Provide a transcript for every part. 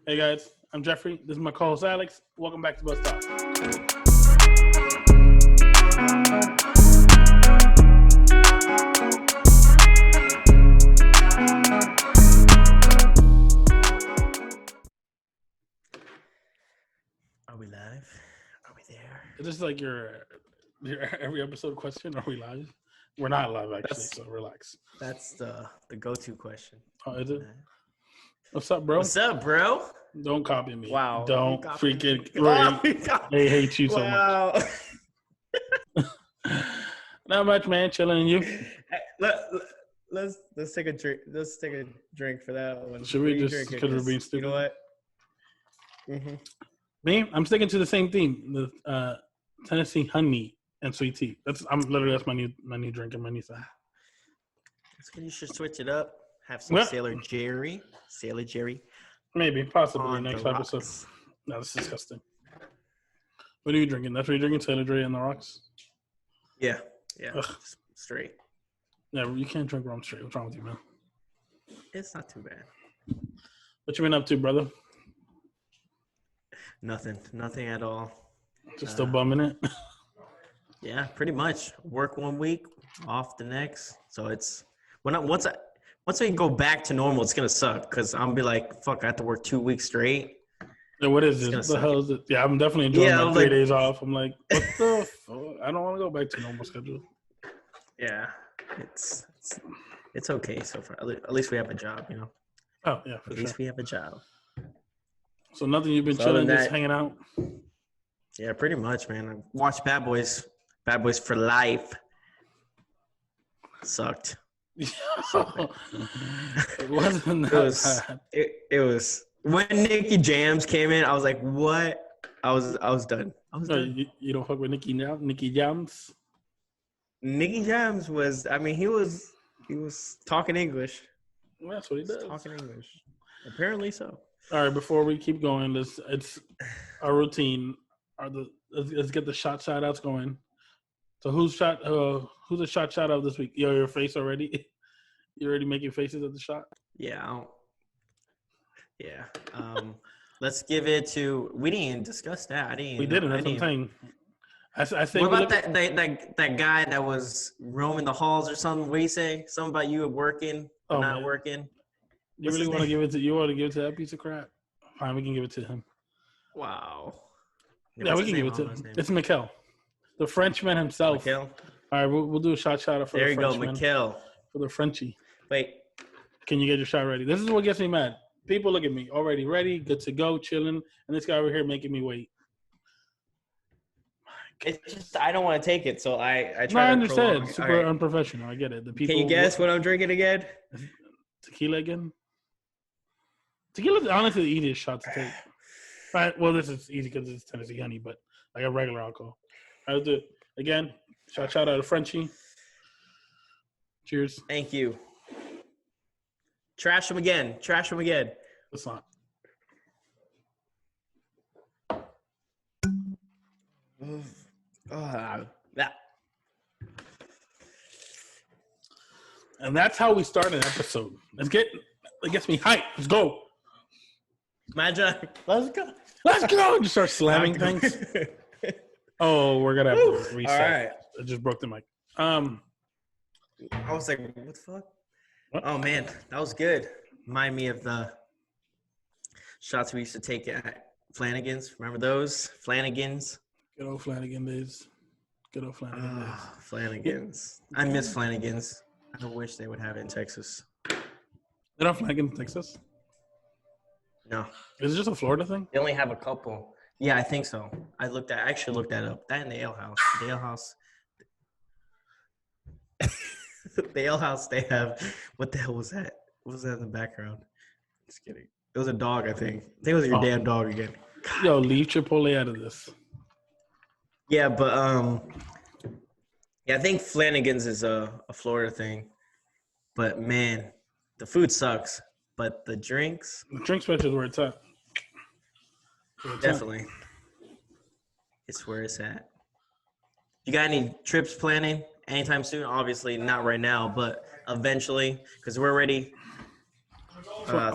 Hey guys, I'm Jeffrey. This is my co-host Alex. Welcome back to Bus Talk. Are we live? Are we there? Is this like your every episode question? Are we live? We're not live actually, so relax. That's the go-to question. Oh, is it? What's up, bro? What's up, bro? Don't copy me. Wow. Don't freaking. Oh, They hate you so much. Not much, man. Chilling. And you? Let's take a drink. Let's take a drink for that one. Should we just because we're being stupid? You know what? Mm-hmm. Me, I'm sticking to the same theme. The Tennessee honey and sweet tea. That's my new drink and my new thing. That's when you should switch it up. Have some Sailor Jerry. Maybe, possibly on next the episode. rocks. No, that's disgusting. What are you drinking? That's what you're drinking? Sailor Jerry on the rocks? Yeah. Ugh. Straight. Yeah, you can't drink rum straight. What's wrong with you, man? It's not too bad. What you been up to, brother? Nothing at all. Just still bumming it? Yeah, pretty much. Work 1 week, off the next. So it's once I go back to normal, it's gonna suck because I'm be like, fuck, I have to work 2 weeks straight. Yeah, what is this? What the hell is it? Yeah, I'm definitely enjoying my 3 days off. I'm like, what the fuck? I don't want to go back to normal schedule. Yeah, it's okay so far. At least we have a job, you know. Oh yeah, for At least we have a job. So nothing. You've been chilling, just hanging out. Yeah, pretty much, man. I watched Bad Boys for Life. Sucked. It wasn't that bad. It was when Nicky Jams came in. I was like, what? I was done. You don't fuck with Nicky Jams? Nicky Jams was. I mean, he was talking English. Well, that's what he does. Talking English. Apparently so. All right, before we keep going, it's our routine. Let's get the shout outs going. So who's a shout out this week? Your face already? You already making faces at the shot? Yeah. Let's give it to. We didn't even discuss that. We didn't. That's what I'm saying. I say. What about that guy that was roaming the halls or something? What do you say? Something about you working or not working? You really want to give it to? You want to give it to that piece of crap? Fine, we can give it to him. Wow. Yeah, we can give it to him. It's Mikel, the Frenchman himself. Mikel? All right, we'll do a shout out for the Frenchman. There you go, Mikel. For the Frenchie. Wait. Can you get your shot ready? This is what gets me mad. People look at me already ready, good to go, chilling, and this guy over here making me wait. It's just I don't want to take it, so I try to. I understand. It's super unprofessional. I get it. The people. Can you guess what I'm drinking again? Tequila again. Tequila is honestly the easiest shot to take. All right, well, this is easy because it's Tennessee honey, but I got regular alcohol. I'll do it again. Shout out to Frenchie. Cheers. Thank you. Trash him again. It's not. Yeah. And that's how we start an episode. It gets me hyped. Let's go. Imagine. Let's go. Just start slamming things. Oh, we're gonna have to reset. All right. I just broke the mic. I was like, what the fuck? What? Oh man, that was good. Remind me of the shots we used to take at Flanagan's. Remember those? Flanagan's. Good old Flanagan days. Flanagan's. I miss Flanagan's. I wish they would have it in Texas. They don't have Flanagan in Texas? No. Is it just a Florida thing? They only have a couple. Yeah, I think so. I actually looked that up. That in the ale house. The ale house. The ale house, they have, what the hell was that? What was that in the background? Just kidding. It was a dog, I think. I think it was your damn dog again. God. Yo, leave Chipotle out of this. Yeah, but I think Flanagan's is a Florida thing. But man, the food sucks. But the drinks. The drink special is where it's at. Definitely. It's where it's at. You got any trips planning anytime soon? Obviously not right now, but eventually, because we're already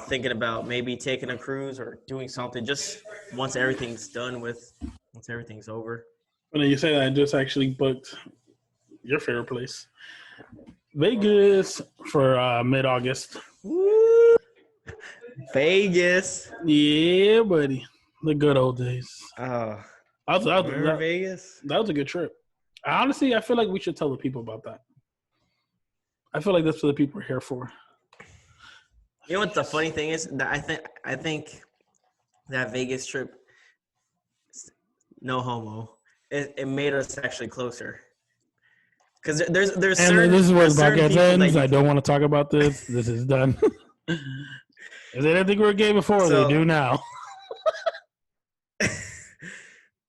thinking about maybe taking a cruise or doing something just once everything's over. When you say that, I just actually booked your favorite place, Vegas, for mid-August. Woo! Vegas. Yeah, buddy, the good old days. Oh, That Vegas? That was a good trip. Honestly, I feel like we should tell the people about that. I feel like that's what the people are here for. You know what the funny thing is? That I think that Vegas trip, no homo, it made us actually closer. Because there's And certain, this is where the certain podcast people ends. that I don't want to talk about this. This is done. If they didn't think we were gay before, they do now.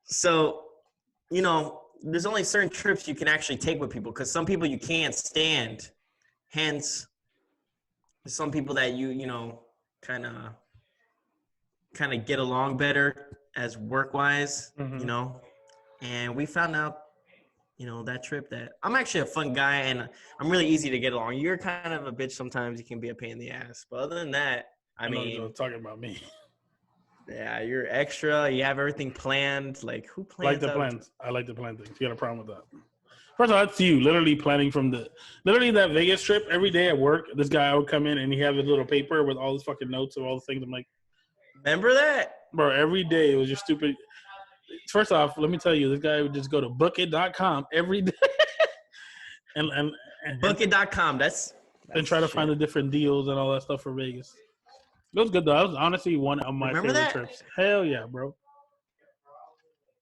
So, you know, there's only certain trips you can actually take with people because some people you can't stand. Hence, some people that you know, kind of get along better as work-wise, you know. And we found out, you know, that trip that I'm actually a fun guy and I'm really easy to get along. You're kind of a bitch sometimes. You can be a pain in the ass. But other than that, I mean, you're talking about me. Yeah, you're extra. You have everything planned. Like, who plans? I like to plan things. You got a problem with that? First of all, that's you. Literally planning literally that Vegas trip. Every day at work, this guy would come in and he have his little paper with all his fucking notes of all the things. I'm like, remember that? Bro, every day it was just stupid. First off, let me tell you, this guy would just go to bookit.com every day and bookit.com. That's and try to find the different deals and all that stuff for Vegas. It was good though. That was honestly one of my favorite trips. Hell yeah, bro.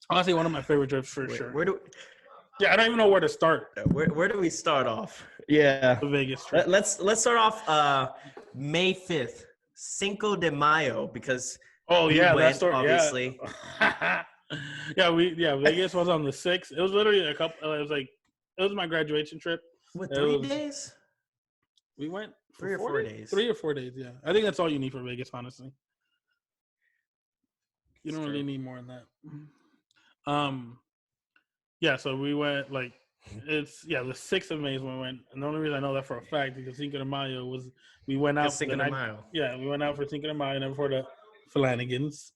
Honestly, one of my favorite trips for sure. I don't even know where to start. Where do we start off? Yeah, the Vegas trip. Let's start off May 5th, Cinco de Mayo, because that story, obviously. Vegas was on the 6th. It was literally it was my graduation trip. What, 3 days? We went 3 or 4 days. 3 or 4 days, yeah. I think that's all you need for Vegas, honestly. You don't really need more than that. So we went the 6th of May is when we went. And the only reason I know that for a fact because Cinco de Mayo was we went out Cinco de Mayo. Yeah, we went out for Cinco de Mayo and then for the Flanagans.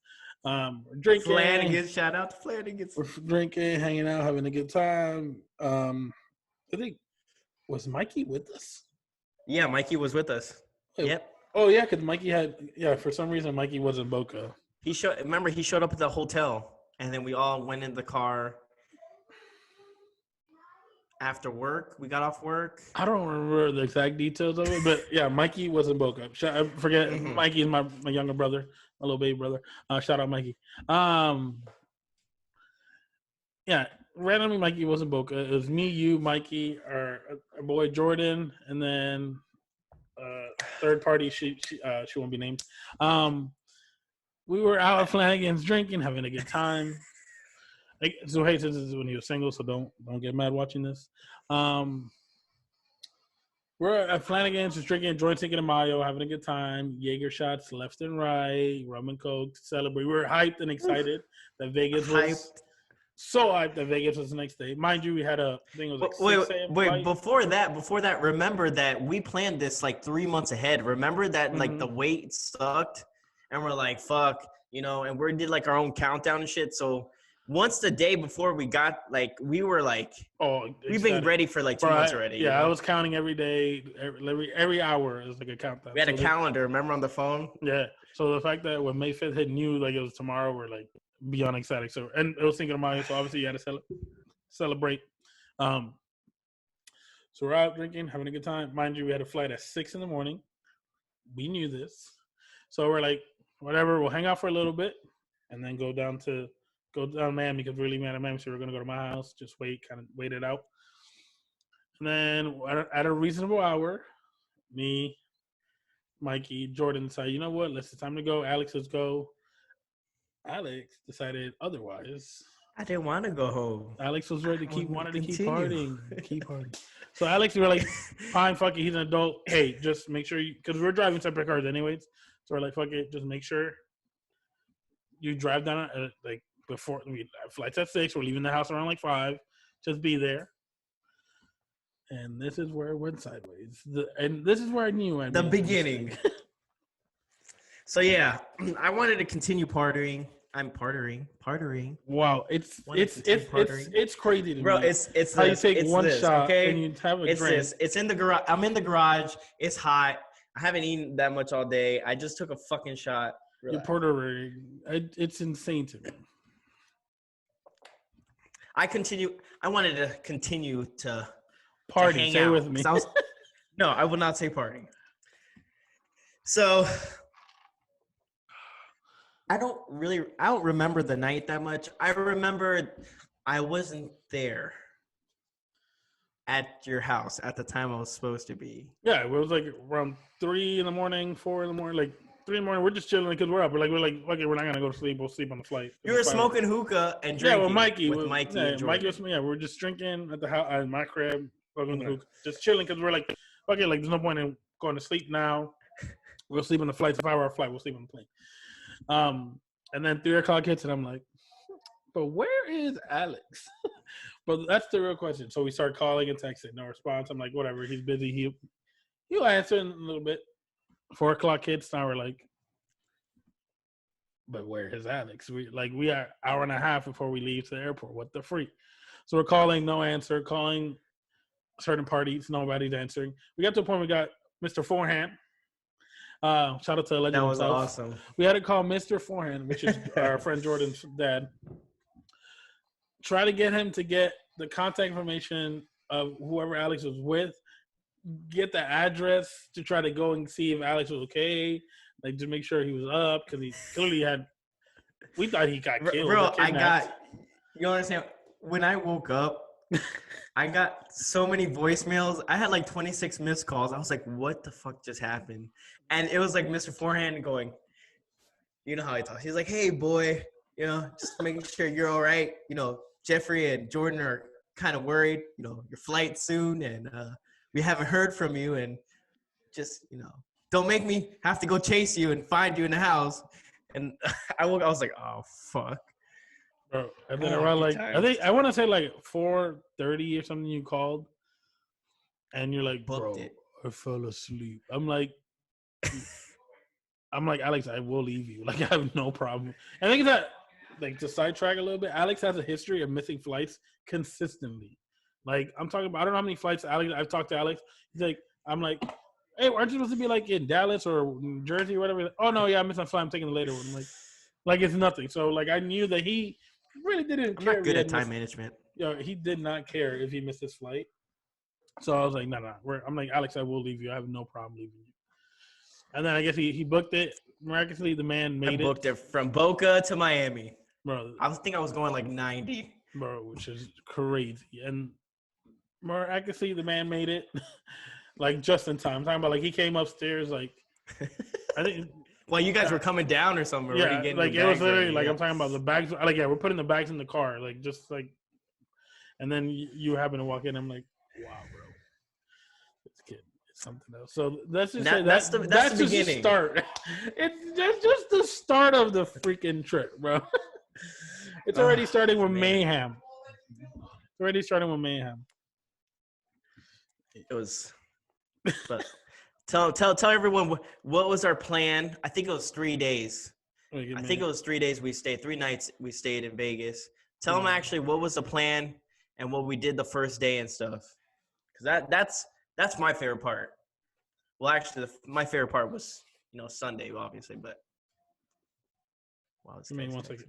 Drinking. Flanagans, shout out to Flanagans. We're drinking, hanging out, having a good time. I think was Mikey with us? Yeah, Mikey was with us. Yep. Oh yeah, because Mikey for some reason Mikey was in Boca. He showed up at the hotel and then we all went in the car after work. We got off work. I don't remember the exact details of it, but yeah, Mikey was in Boca. I forget Mikey is my younger brother, my little baby brother. Shout out Mikey. Randomly Mikey was in Boca. It was me, you, Mikey, our boy Jordan, and then third party. She won't be named. We were out at Flanagan's drinking, having a good time. So hey, since this is when he was single, so don't get mad watching this. We're at Flanagan's just drinking, enjoying Cinco de Mayo, having a good time. Jaeger shots left and right, rum and coke to celebrate. We were hyped and excited that Vegas was so hyped that Vegas was the next day. Mind you, we had a thing. It was wait. Before that, remember that we planned this like 3 months ahead. Remember that like the wait sucked, and we're like, fuck, you know, and we did like our own countdown and shit. So once the day before we got we were like, we've been ready for like 2 months already. Yeah, you know? I was counting every day, every hour is like a countdown. We had a calendar, remember, on the phone? Yeah. So the fact that when May 5th hit, knew like it was tomorrow, we're like beyond ecstatic. So and it was Cinco de Mayo, so obviously you had to celebrate. So we're out drinking, having a good time. Mind you, we had a flight at 6 a.m. We knew this, so we're like, whatever, we'll hang out for a little bit, and then go down Miami because we're really mad at Miami, so we're gonna go to my house, just wait it out. And then at a reasonable hour, me, Mikey, Jordan decided, you know what, it's time to go. Alex, let's go. Alex decided otherwise. I didn't want to go home. Alex was ready to keep partying. So Alex, we were like, fine, fuck it, he's an adult. Hey, just make sure because we're driving separate cars anyways. So we're like, fuck it, just make sure you drive down before flight's at 6. We're leaving the house around 5. Just be there. And this is where it went sideways. And this is where I knew. The beginning. So yeah, I wanted to continue partying. I'm partying. Wow, it's crazy to Bro, me it's how you this. take It's one this. shot and Okay, you have a it's drink. this. It's in the garage. I'm in the garage. It's hot. I haven't eaten that much all day. I just took a fucking shot. You're Relax. Puerto Rican. It's insane to me. I wanted to continue to Party, hang say out with me. because I was. No, I will not say party. So I don't remember the night that much. I remember I wasn't there at your house at the time I was supposed to be. Yeah, it was like around 3 in the morning, 4 in the morning, like 3 in the morning. We're just chilling because we're up. We're like, okay, we're not gonna go to sleep. We'll sleep on the flight. You were smoking hookah and Yeah, drinking well, Mikey, with Mikey and Jordan. Mikey was, yeah, we were just drinking at the house, at my crib, smoking the Okay. hookah, just chilling because we're like, okay, like there's no point in going to sleep now. We'll sleep on the flight. It's a 5-hour flight. We'll sleep on the plane. And then 3 o'clock hits, and I'm like, but where is Alex? But that's the real question. So we start calling and texting. No response. I'm like, whatever. He's busy. He'll answer in a little bit. 4 o'clock hits. Now we're like, but where is Alex? We are an hour and a half before we leave to the airport. What the freak? So we're calling, no answer. Calling certain parties, nobody's answering. We got to a point we got Mr. Forehand. Shout out to Legend That was himself. awesome. We had to call Mr. Forehand, which is our friend Jordan's dad. Try to get him to get the contact information of whoever Alex was with, get the address to try to go and see if Alex was okay, like to make sure he was up because he clearly had. We thought he got killed. Bro, you understand? When I woke up, I got so many voicemails. I had like 26 missed calls. I was like, what the fuck just happened? And it was like Mr. Forehand going, you know how he talks. He's like, hey, boy, just making sure you're all right. Jeffrey and Jordan are kind of worried, your flight soon. And we haven't heard from you. And just, don't make me have to go chase you and find you in the house. And I was like, oh, fuck. Bro, and then around I want to say like 4:30 or something you called. And you're like, bro, I fell asleep. I'm like, Alex, I will leave you. Like, I have no problem. I think that, like, to sidetrack a little bit, Alex has a history of missing flights consistently. Like, I'm talking about, I don't know how many flights I've talked to Alex. I'm like, hey, aren't you supposed to be like in Dallas or New Jersey or whatever? Oh, no, yeah, I missed my flight. I'm taking the later one. I'm like it's nothing. So, like, I knew that he really didn't care. I'm not good at time management. He did not care if he missed his flight. So I was like, no. I'm like, Alex, I will leave you. I have no problem leaving you. And then I guess he booked it. Miraculously, the man made it. I booked it from Boca to Miami. Bro, I was going like 90. Bro, which is crazy. And miraculously, the man made it like just in time. I'm talking about like he came upstairs like I think. Well, you guys were coming down or something. Yeah, like it was literally like I'm talking about the bags. Like we're putting the bags in the car, like just like. And then you happen to walk in. I'm like, wow, bro, this kid is something else. So let's just say that's the beginning. The start. That's just the start of the freaking trip, bro. It's already starting with mayhem. It's already starting with mayhem. It was. But tell everyone what was our plan. I think it was 3 days. I think it was 3 days we stayed. 3 nights we stayed in Vegas. Tell them actually what was the plan and what we did the first day and stuff. Because that's my favorite part. Well, actually, my favorite part was Sunday, obviously, but. Wow, I mean, one second.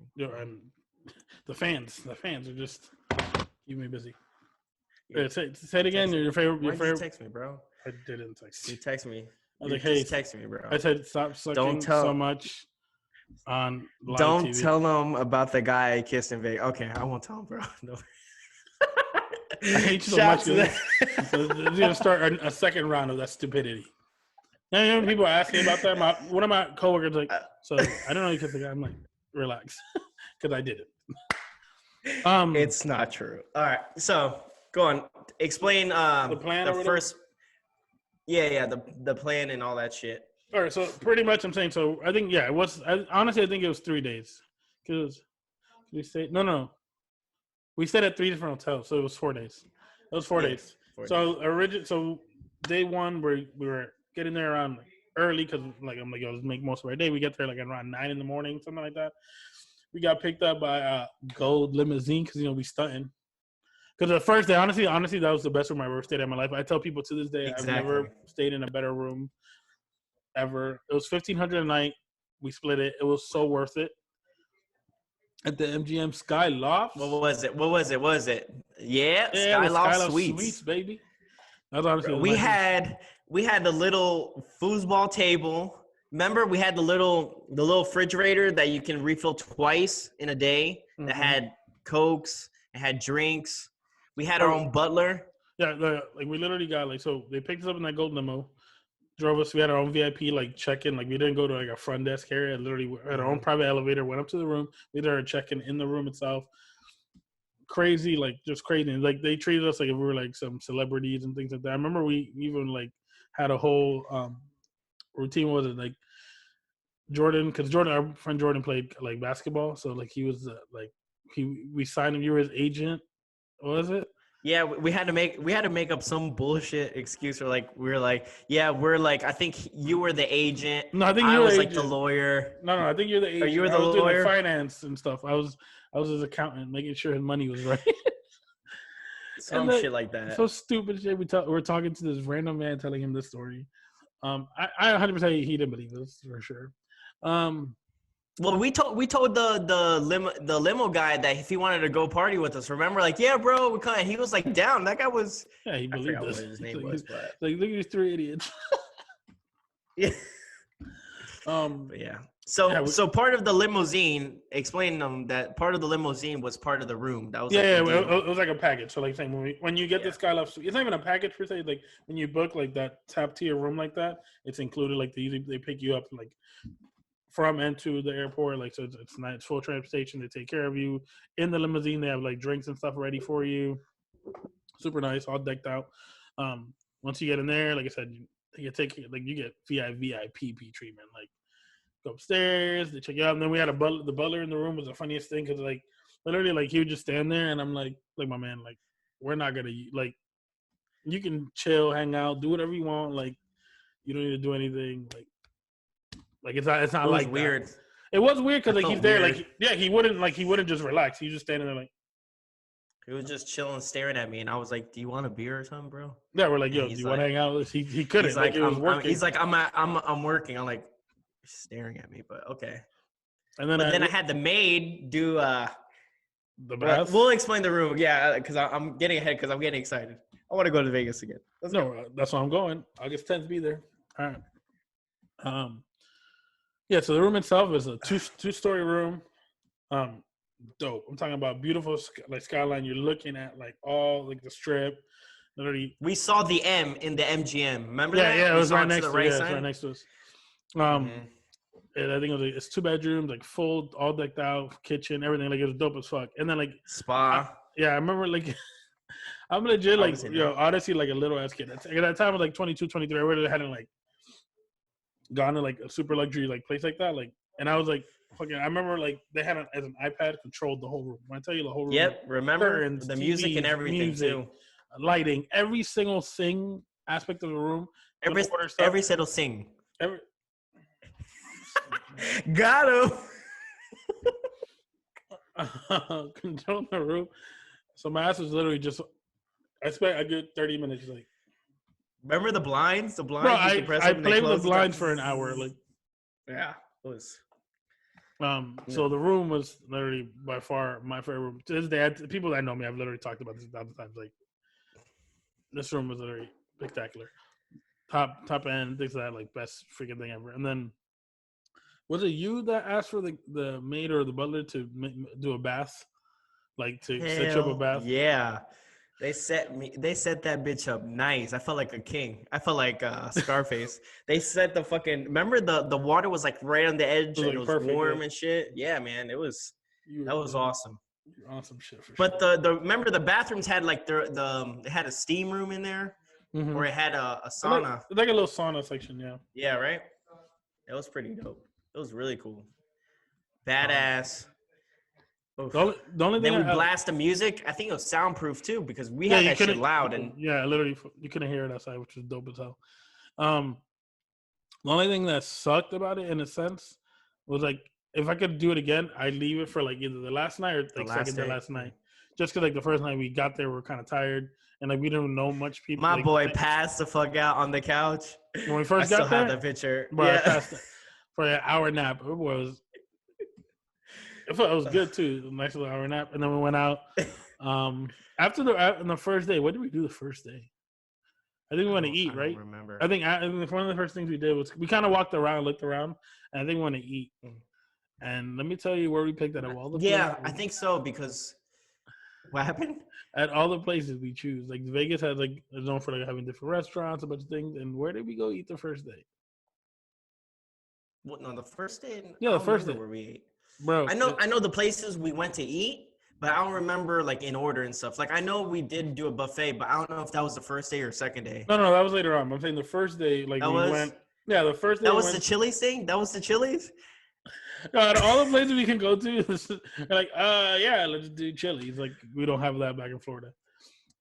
The fans are just keeping me busy. Yeah. Say it again. Your favorite. Why did you text me, bro? I didn't text you. You text me. I was like, hey, text me, bro. I said, stop sucking so much on live Don't TV. tell them about the guy I kissed in Vegas. Okay, I won't tell him, bro. No. I hate you so much. So it's gonna start a second round of that stupidity. And people ask me about that. One of my coworkers like, so I don't know you kissed the guy. I'm like, relax, because I did it. It's not true. All right, so go on. Explain the plan. The first. Yeah, the plan and all that shit. All right, so pretty much I'm saying. So I think it was. Honestly, I think it was 3 days. Because we stayed. No. We stayed at 3 different hotels, so it was 4 days. It was 4 days. So day one we were getting there around early because like I'm like, yo, let's make most of our day. We get there like around 9 in the morning, something like that. We got picked up by a gold limousine because we stunting. Because the first day, honestly, that was the best room I ever stayed in my life. I tell people to this day, I've never stayed in a better room ever. It was $1,500 a night. We split it. It was so worth it. At the MGM Sky Loft. What was it? Yeah, Sky Loft Suites, baby. That's honestly we had the little foosball table. Remember, we had the little refrigerator that you can refill twice in a day. That had Cokes, it had drinks. We had our own butler. Yeah, like we literally got like, so they picked us up in that gold limo, drove us. We had our own VIP like check-in. Like we didn't go to like a front desk area. Literally, we had our own private elevator. Went up to the room. We did our check-in in the room itself. Crazy, like just crazy. And, like they treated us like if we were like some celebrities and things like that. I remember we even like had a whole routine. What was it like Jordan? Because our friend Jordan played like basketball, so like he was like we signed him. You were his agent. What was it? Yeah, we had to make up some bullshit excuse for like we're like I think you were the agent. No, I think you was the like agent. the lawyer. No, I think you're the agent. Or you were the lawyer. Doing, like, finance and stuff. I was his accountant, making sure his money was right. Some shit like that. So stupid shit. We're talking to this random man, telling him this story. I 100% he didn't believe this for sure. Well, we told the limo guy that if he wanted to go party with us, remember, like, yeah, bro, we kind. He was like down. That guy was. Yeah, he believed us. What his name was, but like, look at these three idiots. Yeah. But yeah. So part of the limousine, explain them that part of the limousine was part of the room. That was it was like a package. So like saying when you get the Sky Loft Suite, it's not even a package per se. Like when you book like that top tier room like that, it's included. Like they pick you up like from and to the airport. Like so it's nice, full transportation. They take care of you in the limousine. They have like drinks and stuff ready for you. Super nice, all decked out. Once you get in there, like I said, you get VIP treatment. Like go upstairs, they check you out, and then we had the butler in the room. Was the funniest thing because like literally like he would just stand there, and I'm like my man, like we're not gonna like you can chill, hang out, do whatever you want. Like you don't need to do anything. Like it's not like weird. That. It was weird because like he's there, like he wouldn't just relax. He was just standing there like. He was just chilling, staring at me, and I was like, "Do you want a beer or something, bro?" Yeah, we're like, "Yo, do you want to hang out?" He couldn't. He's like, he was working. He's like, I'm working. I'm like, staring at me, but okay. And then I had the maid do the bath. We'll explain the room, yeah, because I'm getting ahead because I'm getting excited. I want to go to Vegas again. That's why I'm going. August 10th, be there. All right. Yeah. So the room itself is a two-story room. Dope. I'm talking about beautiful like skyline. You're looking at like all like the strip. Literally, we saw the M in the MGM. Remember that? Yeah, it was right next to right us. Right next to us. And I think it's 2 bedrooms, like full, all decked out, kitchen, everything. Like it was dope as fuck. And then like spa. I remember like I'm legit like honestly like a little ass kid. At that time I was like 22, 23. I really hadn't like gone to like a super luxury like place like that. Like, and I was like. Fucking, I remember like they had as an iPad controlled the whole room. When I tell you the whole room. Yep, remember the music and everything too. Lighting, every single thing aspect of the room. Every single thing. Got him. Control the room. So my ass was literally just. I spent a good 30 minutes like. Remember the blinds? The blinds. Bro, I played with the blinds for an hour. Like. Yeah, it was. So the room was literally by far my favorite room. To this day, people that know me, I've literally talked about this 1,000 times. Like, this room was literally spectacular. Top end, things like that, like best freaking thing ever. And then, was it you that asked for the maid or the butler to do a bath, like to set you up a bath? Yeah. They set that bitch up nice. I felt like a king. I felt like Scarface. They set the fucking. Remember the water was like right on the edge and it was perfect, warm and shit. Yeah, man, that was awesome. Awesome shit for sure. But the remember the bathrooms had like they had a steam room in there, or it had a sauna. Like a little sauna section, yeah. Yeah, right. It was pretty dope. It was really cool. Badass. The only thing then we blast the music. I think it was soundproof too because we had that shit loud and literally you couldn't hear it outside, which was dope as hell. The only thing that sucked about it, in a sense, was like if I could do it again, I'd leave it for like either the last night or The like last second to day. last night. Just because like the first night we got there, we were kind of tired and like we didn't know much people. My Like boy passed the fuck out on the couch. when we I first still got have there, that picture. bro, I Yeah. passed for an hour nap. It was good too. A nice little hour nap, and then we went out. After the first day, what did we do the first day? I think we want to eat, I right? don't remember. I think one of the first things we did was we kind of walked around, looked around, and I think we want to eat. And let me tell you where we picked out of all the Yeah, places. I think so because what happened? At all the places we choose, like Vegas has like is known for like having different restaurants, a bunch of things. And where did we go eat the first day? What? No, the first day. Yeah, the first day where we ate. bro. I know the places we went to eat, but I don't remember like in order and stuff. Like I know we did do a buffet, but I don't know if that was the first day or second day. No, that was later on. I'm saying the first day, like That we was? went. Yeah, the first day. That was the Chili's thing. That was the Chili's. God, all the places we can go to, like, yeah, let's do Chili's. Like, we don't have that back in Florida.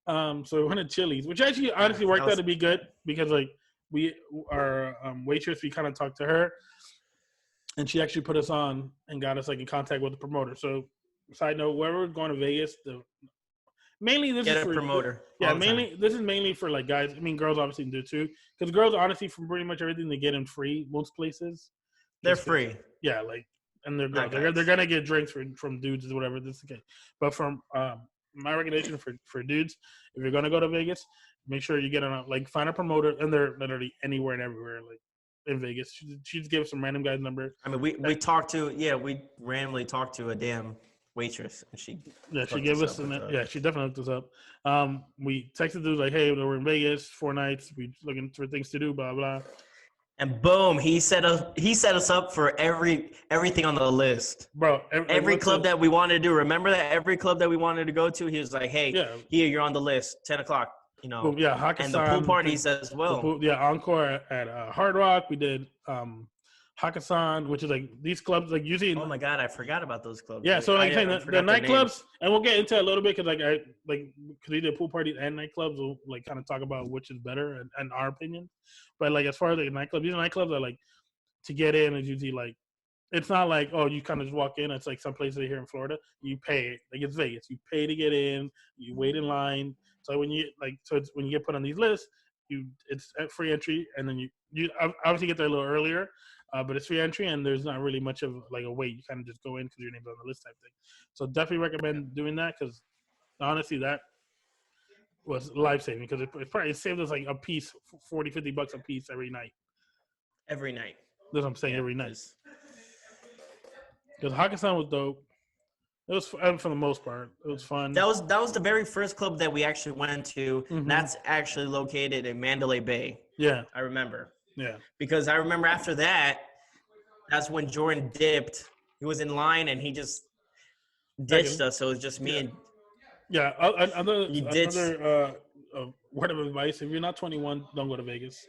So we went to Chili's, which actually honestly worked out to be good because, like, our waitress, we kind of talked to her, and she actually put us on and got us like in contact with the promoter. So, side note, whoever was going to Vegas, mainly this Get is a for promoter. Yeah, mainly this is mainly for like guys. I mean, girls obviously do too, because girls honestly from pretty much everything they get in free most places. They're free. Yeah, like, and they're girls. They're gonna get drinks from dudes or whatever. This is the case. But from my recommendation for dudes, if you're gonna go to Vegas, make sure you get on find a promoter, and they're literally anywhere and everywhere, like in Vegas. She just gave some random guy's number. I mean, we randomly talked to a damn waitress, and she gave us she definitely hooked us up. We texted dudes like, hey, we're in Vegas 4 nights. We looking for things to do, blah blah. And boom, he set us up for everything on the list, bro. Every club that we wanted to do. Remember that every club that we wanted to go to, he was like, "Hey, here you're on the list, 10 o'clock." You know, boom, Hakkasan, and the pool parties as well. Encore at Hard Rock. We did Hakkasan, which is like these clubs, like usually. Oh my god, I forgot about those clubs. Yeah, so like saying the nightclubs, and we'll get into it a little bit because because we did pool parties and nightclubs, we'll like kind of talk about which is better and our opinion. But like as far as like nightclubs, these nightclubs are like to get in is usually like it's not like you kind of just walk in. It's like some places here in Florida, you pay like it's Vegas, you pay to get in, you wait in line. So when you when you get put on these lists, it's free entry, and then you obviously get there a little earlier. But it's free entry, and there's not really much of like a wait. You kind of just go in because your name's on the list type thing. So definitely recommend doing that because honestly, that was life saving because it saved us like a piece, $40-$50 a piece every night. Every night. That's what I'm saying. Every night. Because Hakkasan was dope. It was fun for the most part. It was fun. That was the very first club that we actually went to. Mm-hmm. That's actually located in Mandalay Bay. Yeah, I remember. Yeah, because I remember after that, that's when Jordan dipped. He was in line and he just ditched us. So it was just me and. Yeah, another word of advice: if you're not 21, don't go to Vegas.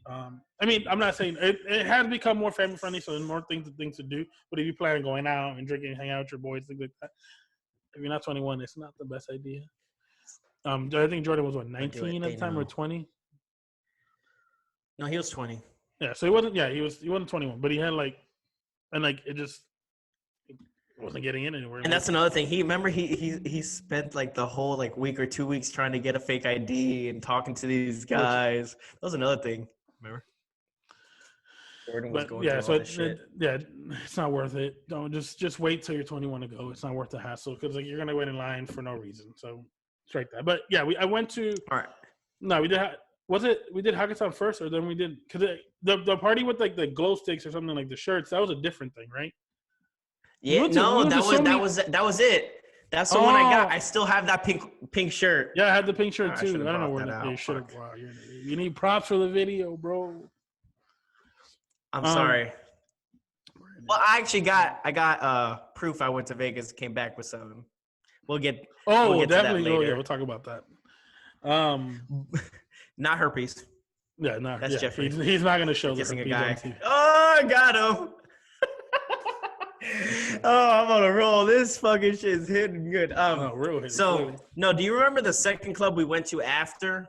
I mean, I'm not saying it has become more family friendly, so there's more things to do. But if you plan on going out and drinking, hang out with your boys, things like that, if you're not 21, it's not the best idea. I think Jordan was 19 at the time or 20. No, he was 20. Yeah, so he wasn't. Yeah, he wasn't 21, but he had it wasn't getting in anywhere. And that's another thing. He spent like the whole like week or 2 weeks trying to get a fake ID and talking to these guys. That was another thing. Remember? Jordan was going through all this shit. It's not worth it. Don't just wait till you're 21 to go. It's not worth the hassle because like you're gonna wait in line for no reason. So strike that. But yeah, I went to. All right. No, we did. We did Hakkasan first, or then we did because the party with like the glow sticks or something like the shirts. That was a different thing, right? Yeah, that was it. That's the one I got. I still have that pink shirt. Yeah, I had the pink shirt too. I don't know where you should have. Wow, you need props for the video, bro. I'm sorry. Well, I got proof I went to Vegas, came back with some. We'll get definitely. To that later. Yeah, we'll talk about that. Not herpes. Yeah, no, that's Jeffrey. He's not gonna show kissing a guy. Oh, I got him. Oh, I'm on a roll. This fucking shit is hitting good. Real hit. So, no, do you remember the second club we went to after?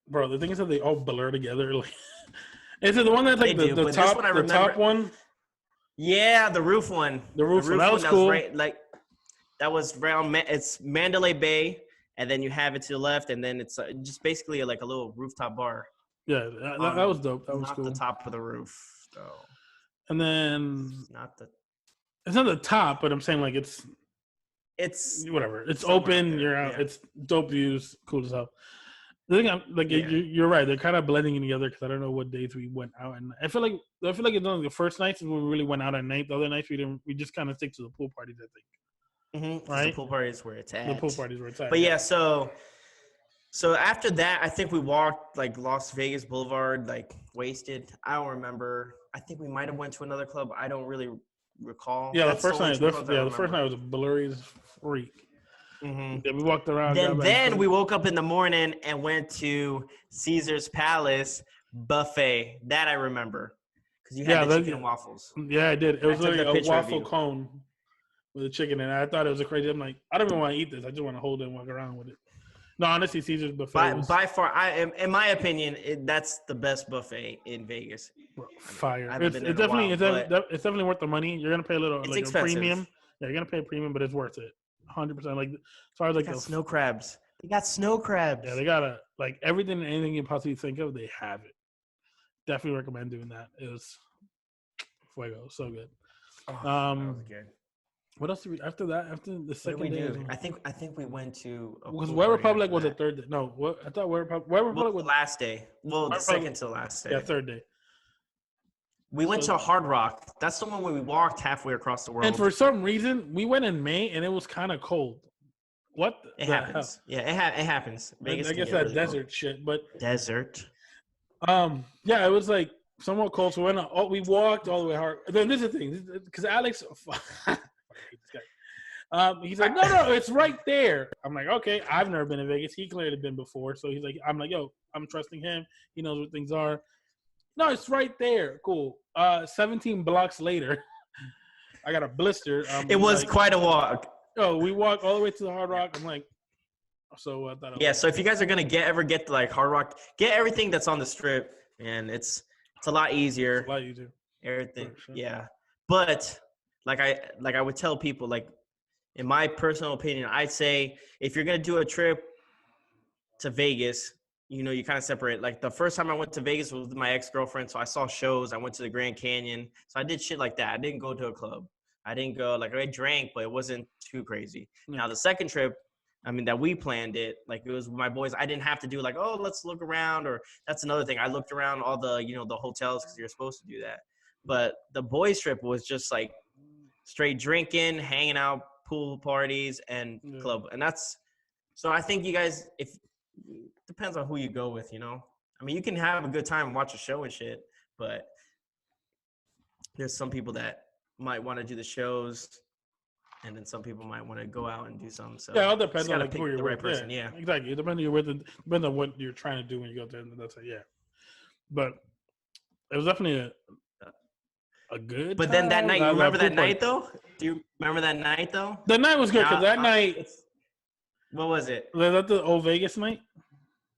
bro. The thing is that they all blur together. Like, is it the one that's like They do, the but top this one I the top remember. one? Yeah, the roof one. The roof one. That was That cool. was right, like that was around. It's Mandalay Bay, and then you have it to the left, and then it's just basically like a little rooftop bar. Yeah, that was dope. That was Not cool. the top of the roof, though. And then Not the. it's not the top, but I'm saying like it's whatever. It's open. You're out. Yeah. It's dope views. Cool as hell. The thing, like you're right. They're kind of blending in together because I don't know what days we went out, and I feel like it's only the first nights when we really went out at night. The other nights we didn't. We just kind of stick to the pool parties, I think. Mm-hmm. Right. The pool parties where it's at. The pool parties where it's at. But yeah, so after that, I think we walked like Las Vegas Boulevard, like wasted. I don't remember. I think we might have went to another club. I don't really recall. Yeah, the first night. The first night was blurry as freak. Mm-hmm. Yeah, we walked around. Then we woke up in the morning and went to Caesar's Palace buffet. That I remember because you had the chicken and waffles. Yeah, I did. It was like a waffle cone with a chicken in it. I thought it was a crazy. I'm like, I don't even want to eat this. I just want to hold it and walk around with it. No, honestly, Caesar's buffet. By far, in my opinion, that's the best buffet in Vegas. Fire! It's definitely worth the money. You're gonna pay a little like a premium. Yeah, you're gonna pay a premium, but it's worth it. 100%. Like as far as like the snow crabs. They got snow crabs. Yeah, they got like everything and anything you possibly think of. They have it. Definitely recommend doing that. It was fuego, so good. Oh, that was good. What else did we after that? After the second day, I think we went to because Web Republic was the third day. No, what I thought Web Republic was the last day. Well, the second to last day. Yeah, third day. We went to Hard Rock. That's the one where we walked halfway across the world. And for some reason, we went in May and it was kind of cold. What? It happens. Hell? Yeah, it happens. Vegas I guess that really desert cold. Shit, but desert. Yeah, it was like somewhat cold. So we walked all the way hard. Then this is the thing, because Alex, he's like, no, it's right there. I'm like, okay, I've never been to Vegas. He clearly been before, so he's like, I'm like, yo, I'm trusting him. He knows what things are. No, it's right there. Cool. 17 blocks later, I got a blister. It was like, quite a walk. Oh, we walked all the way to the Hard Rock. I'm like, so I thought. So if you guys are gonna ever get to like Hard Rock, get everything that's on the strip, and it's a lot easier. It's a lot easier. Everything, sure. Yeah. But like I would tell people, like in my personal opinion, I'd say if you're gonna do a trip to Vegas, you know, you kind of separate. Like the first time I went to Vegas was with my ex-girlfriend. So I saw shows. I went to the Grand Canyon. So I did shit like that. I didn't go to a club. I didn't go, like I drank, but it wasn't too crazy. Mm-hmm. Now the second trip, I mean, that we planned it, like it was with my boys. I didn't have to do like, oh, let's look around. Or that's another thing. I looked around all the, you know, the hotels because you're supposed to do that. But the boys trip was just like straight drinking, hanging out, pool parties, and club. And that's, so I think you guys, depends on who you go with, you know. I mean, you can have a good time and watch a show and shit, but there's some people that might want to do the shows, and then some people might want to go out and do something. So yeah, it all depends on like, pick who you're the right with. person. Yeah, exactly. It depends on depends on what you're trying to do when you go there. And that's it. Yeah, but it was definitely a good. But then that night, you remember that night though? Do you remember that night though? The night was good because that night. What was it? Was that the old Vegas night?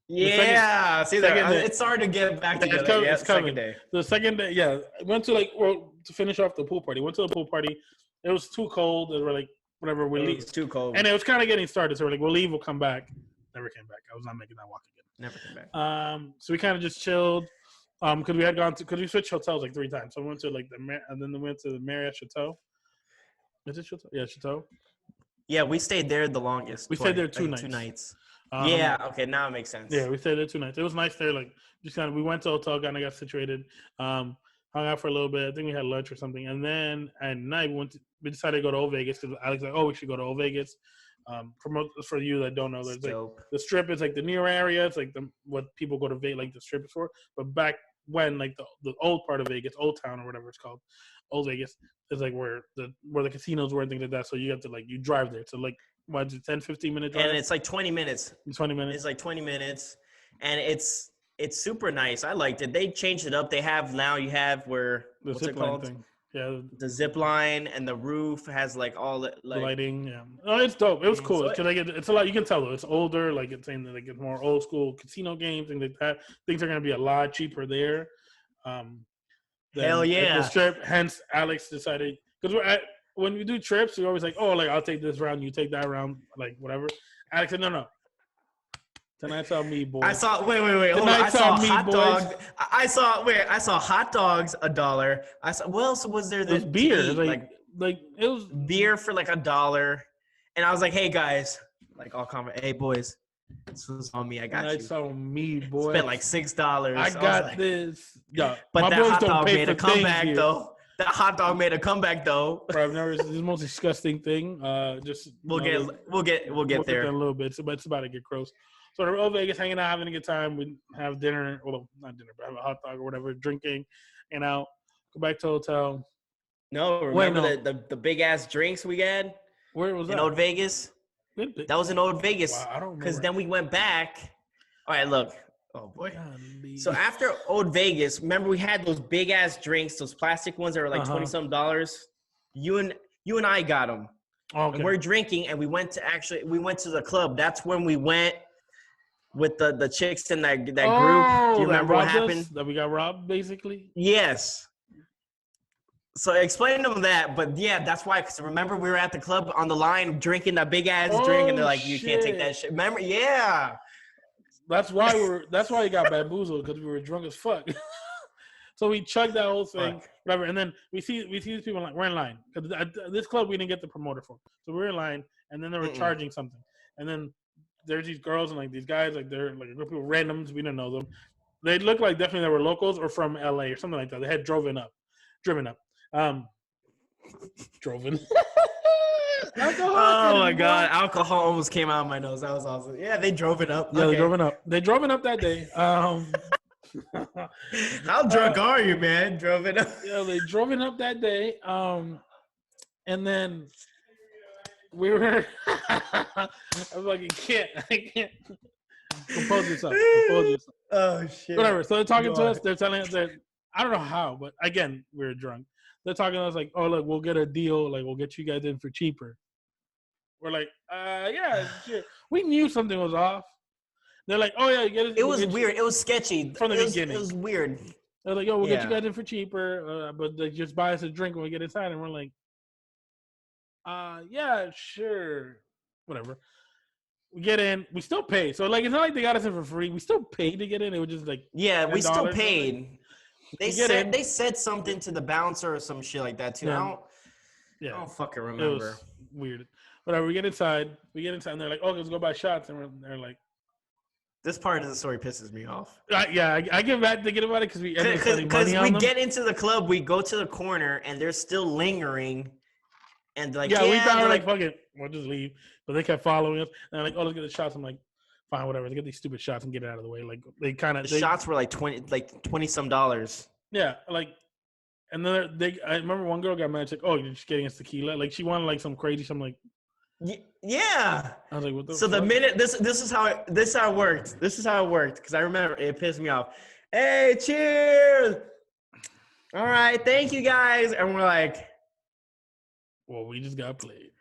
Yeah, it's hard to get back together. It's coming. The second day, yeah. Went to to finish off the pool party. Went to the pool party. It was too cold. They were like, whatever, we leave. It was too cold. And it was kind of getting started. So we're like, we'll leave, we'll come back. Never came back. I was not making that walk again. Never came back. So we kind of just chilled. Because we switched hotels like 3 times. So we went to and then we went to the Marriott Chateau. Is it Chateau? Yeah, Chateau. Yeah, we stayed there the longest. We stayed there 2 nights. 2 nights. Yeah, okay, now it makes sense. Yeah, we stayed there 2 nights. It was nice there. Like, just kind of, we went to a hotel, kind of got situated, hung out for a little bit. I think we had lunch or something. And then at night, we decided to go to Old Vegas because Alex was like, oh, we should go to Old Vegas. For you that don't know, there's like, the Strip is like the newer area. It's like what people go to Vegas, like the Strip is for. But back when, like the old part of Vegas, Old Town or whatever it's called, Old Vegas is like where the casinos were and things like that. So you have to you drive there. So what is it, 10, 15 minute drive? And it's like 20 minutes. 20 minutes. It's like 20 minutes. And it's super nice. I liked it. They changed it up. You have where, what's it called? Thing. Yeah, the zip line and the roof has like all the the lighting. Yeah, no, it's dope. It was cool. So It's, like it's a lot. You can tell though. It's older. Like it's saying that like it's more old school casino games, things like that. Things are gonna be a lot cheaper there. Hell Than at the yeah. strip. Hence, Alex decided because when we do trips, we're always like, oh, like I'll take this round, you take that round, like whatever. Alex said, no. Tonight's on me, boys. I saw. Wait. Hold on. I Tonight's saw on me, hot boys. dogs. I saw. Wait. I saw hot dogs $1. I saw. What else was there? It was beer. To eat? Like it was beer for like $1. And I was like, hey guys, like all comment. Hey boys, this was on me. I got tonight's you. on me, boy. Spent like $6. I got this. Yeah, but my that boys hot don't dog pay made for a comeback things though. That hot dog made a comeback though. Bro, I've never. This is the most disgusting thing. Just we'll get there in a little bit. But it's about to get gross. So we're in Vegas, hanging out, having a good time. We have dinner. Well, not dinner, but have a hot dog or whatever, drinking, and out. Go back to the hotel. No, remember the big ass drinks we had? Where was that? In Old Vegas. That was in Old Vegas. Wow, I don't remember. Because then we went back. All right, look. Oh boy. Golly. So after Old Vegas, remember we had those big ass drinks, those plastic ones that were like $20-some. You and I got them. Okay. And we're drinking, and we went to the club. That's when we went with the chicks in that group. Do you remember what happened? That we got robbed, basically. Yes. So explain to them that, but yeah, that's why. Because remember, we were at the club on the line drinking that big ass drink, and they're like, "You can't take that shit." Remember? Yeah. That's why we got bamboozled, because we were drunk as fuck. So we chugged that whole thing, whatever, and then we see these people like we're in line because at this club we didn't get the promoter for, so we're in line, and then they were charging something, and then there's these girls and like these guys, like they're like a group of randoms, we didn't know them. They looked like definitely they were locals or from LA or something like that. They had driven up. Droven. Oh my god, alcohol almost came out of my nose. That was awesome. Yeah, they drove it up. Yeah, okay. They drove it up that day. How drunk are you, man? Drove it up. Yeah, they drove it up that day. And then we were I was like, I can't. Compose yourself. Oh shit. Whatever. So they're talking to us, they're telling us that I don't know how, but again, we were drunk. They're talking to us like, oh look, we'll get a deal, like we'll get you guys in for cheaper. We're like, yeah, sure. We knew something was off. They're like, oh yeah, you get it. It was weird. It was sketchy from the beginning. It was weird. They're like, yo, we'll get you guys in for cheaper, but they just buy us a drink when we get inside. And we're like, yeah, sure, whatever. We get in, we still pay. So like, it's not like they got us in for free. We still paid to get in. It was just like, yeah, we still paid. They said something to the bouncer or some shit like that too. Yeah. I don't fucking remember. It was weird. Whatever. We get inside, and they're like, "Oh, let's go buy shots." And they're like, "This part of the story pisses me off." I get mad thinking about it because we get into the club, we go to the corner, and they're still lingering, and they're like, we thought we're like, "Fuck it, we'll just leave." But they kept following us, and they're like, "Oh, let's get the shots." I'm like, "Fine, whatever. Let's get these stupid shots and get it out of the way." Like they kind of shots were like $20-some. Yeah, like, and then I remember one girl got mad. She's like, "Oh, you're just getting us tequila." Like she wanted like some crazy something. Like, yeah. I was like, "What the?" So fuck? the minute this is how it worked. This is how it worked because I remember it pissed me off. Hey, cheers! All right, thank you guys, and we're like, "Well, we just got played."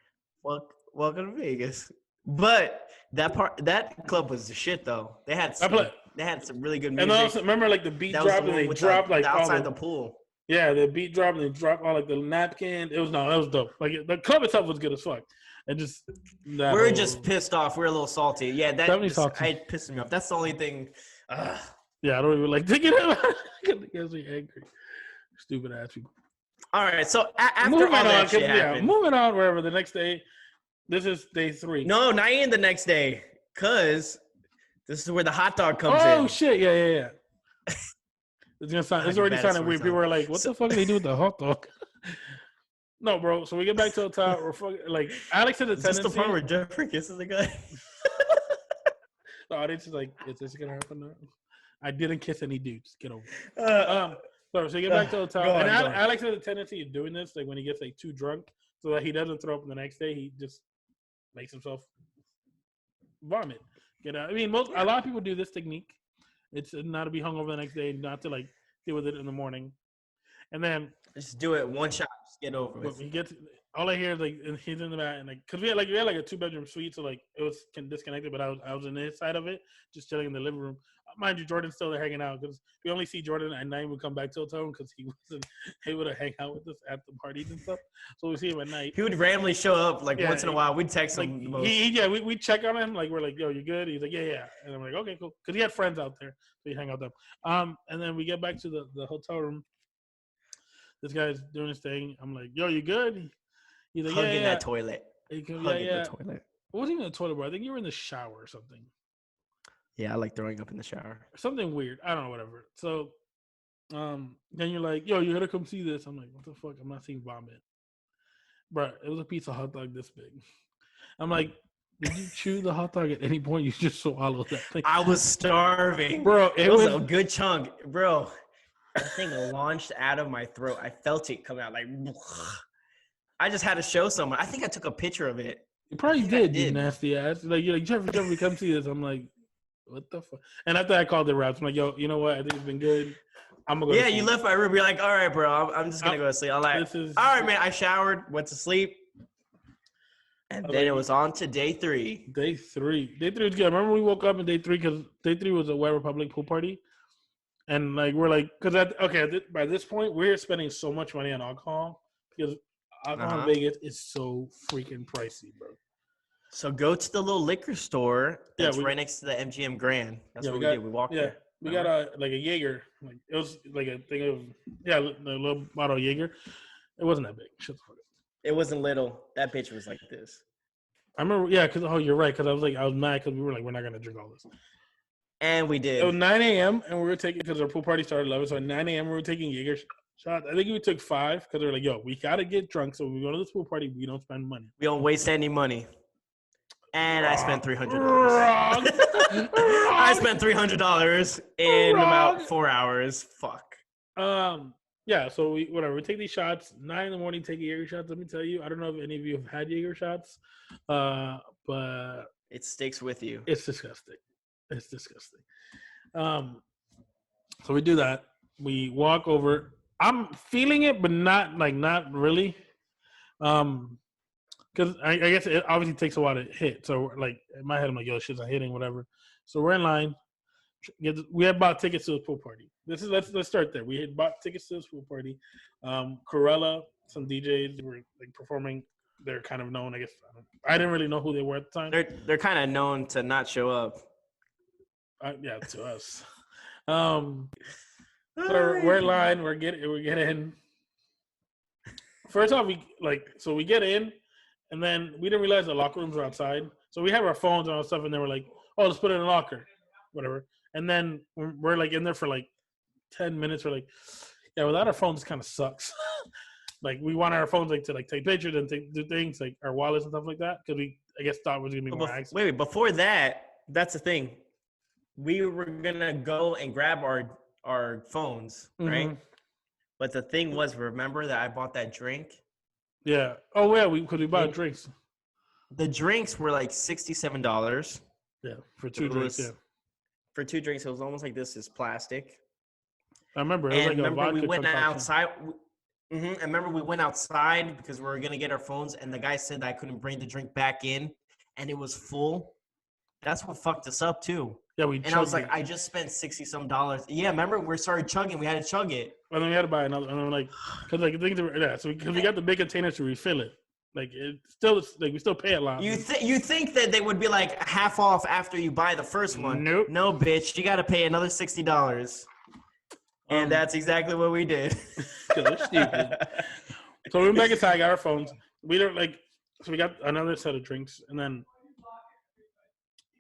Welcome to Vegas. But that club was the shit though. They had some really good music. And also remember like the beat drop and they dropped like outside the pool. Yeah, the beat drop and they dropped all like the napkin. That was dope. Like the club itself was good as fuck. And just we're just pissed off. We're a little salty. Yeah, it pissed me off. That's the only thing. Yeah, I don't even like thinking about it. It gets me angry. Stupid ass people. All right, so after all that shit happened, moving on wherever the next day. This is day 3. No, not even the next day, cause this is where the hot dog comes in. Oh shit! Yeah. It's already sounding weird. People are like, "What the fuck do they do with the hot dog?" No, bro. So we get back to the hotel. We're fucking like Alex had a tendency. Is this the part where Jeffrey kisses the guy? The audience is like, "Is this gonna happen now?" I didn't kiss any dudes. Get over it. So we get back to the hotel, and Alex has a tendency of doing this, like when he gets like too drunk, so that he doesn't throw up the next day. He just makes himself vomit. I mean, a lot of people do this technique. It's not to be hungover the next day, not to like deal with it in the morning. And then Just do it one shot. Just get over with. he gets. All I hear is like he's in the back, and like because we had like a 2-bedroom suite, so like it was disconnected. But I was in his side of it, just chilling in the living room. Mind you, Jordan's still there hanging out because we only see Jordan at night. We come back till home because he wasn't able to hang out with us at the parties and stuff. So we see him at night. He would randomly show up like once in a while. We'd text him. Like, we check on him. Like we're like, yo, you good? He's like, yeah. And I'm like, okay, cool. Because he had friends out there, so he hang out with them. And then we get back to the hotel room. This guy's doing his thing. I'm like, yo, you good? He's like, hugging that toilet. Hugging the toilet. It wasn't even a toilet, bro. I think you were in the shower or something. Yeah, I like throwing up in the shower. Something weird. I don't know, whatever. So then you're like, yo, you gotta come see this. I'm like, what the fuck? I'm not seeing vomit. Bro, it was a piece of hot dog this big. I'm like, did you chew the hot dog at any point? You just swallowed that thing. I was starving. Bro, it was a good chunk. Bro, that thing launched out of my throat. I felt it come out like I just had to show someone. I think I took a picture of it. You probably did, you nasty ass. Like, you're like, Jeffrey, come see this. I'm like, what the fuck? And after I called the Raps, I'm like, yo, you know what? I think it's been good. I'm gonna go. Yeah, you left my room. You're like, all right, bro. I'm just gonna go to sleep. I'm like, all right, man. I showered, went to sleep, and then it was on to day 3. Day 3 was good. I remember we woke up in day 3 because day 3 was a Wet Republic pool party, and like we're like, by this point we're spending so much money on alcohol because alcohol in Vegas is so freaking pricey, bro. So go to the little liquor store that's right next to the MGM Grand. That's what we did. We walked there. We got a Jaeger. Like it was like a thing of a little bottle of Jaeger. It wasn't that big. Shut the fuck up. It wasn't little. That bitch was like this. I remember, because you're right. Because I was mad because we were like, we're not gonna drink all this. And we did. It was 9 a.m. and we were taking because our pool party started at 11. So at 9 a.m. we were taking Jaeger shots. I think we took 5 because they were like, yo, we gotta get drunk. So when we go to this pool party, we don't spend money. We don't waste any money. And I spent $300. I spent $300 in about 4 hours. Fuck. Yeah. So we take these shots. 9 a.m, take Jaeger shots. Let me tell you, I don't know if any of you have had Jaeger shots, but it sticks with you. It's disgusting. So we do that. We walk over. I'm feeling it, but not really. Because I guess it obviously takes a while to hit. So, like, in my head, I'm like, yo, shit's not hitting, whatever. So, we're in line. We had bought tickets to the pool party. Let's start there. We had bought tickets to this pool party. Corella, some DJs were, like, performing. They're kind of known, I guess. I didn't really know who they were at the time. They're kind of known to not show up. Yeah, to us. So, we're in line. We get in. First off, we get in. And then we didn't realize the locker rooms were outside. So we have our phones and all stuff, and they were like, oh, let's put it in a locker, whatever. And then we're like in there for like 10 minutes. We're like, yeah, without our phones kind of sucks. Like we want our phones to take pictures and do things like our wallets and stuff like that because we, I guess, thought it was going to be more access. Wait, before that, that's the thing. We were going to go and grab our phones, right? But the thing was, remember that I bought that drink? Yeah. Oh, yeah, because we bought drinks. The drinks were like $67. Yeah, for 2 drinks, yeah. For 2 drinks, it was almost like this is plastic. I remember. It was like a vodka we went concoction. outside. I remember we went outside because we were going to get our phones, and the guy said that I couldn't bring the drink back in, and it was full. That's what fucked us up, too. Yeah, I was like, I just spent $60-some. Yeah, remember we started chugging. We had to chug it. And then we had to buy another. And I'm because because we got the big containers to refill it. Like it still, we still pay a lot. You think that they would be like half off after you buy the first one? Nope. No, bitch. You got to pay another $60. And that's exactly what we did. We're stupid. So we went back inside, got our phones. We don't so we got another set of drinks, and then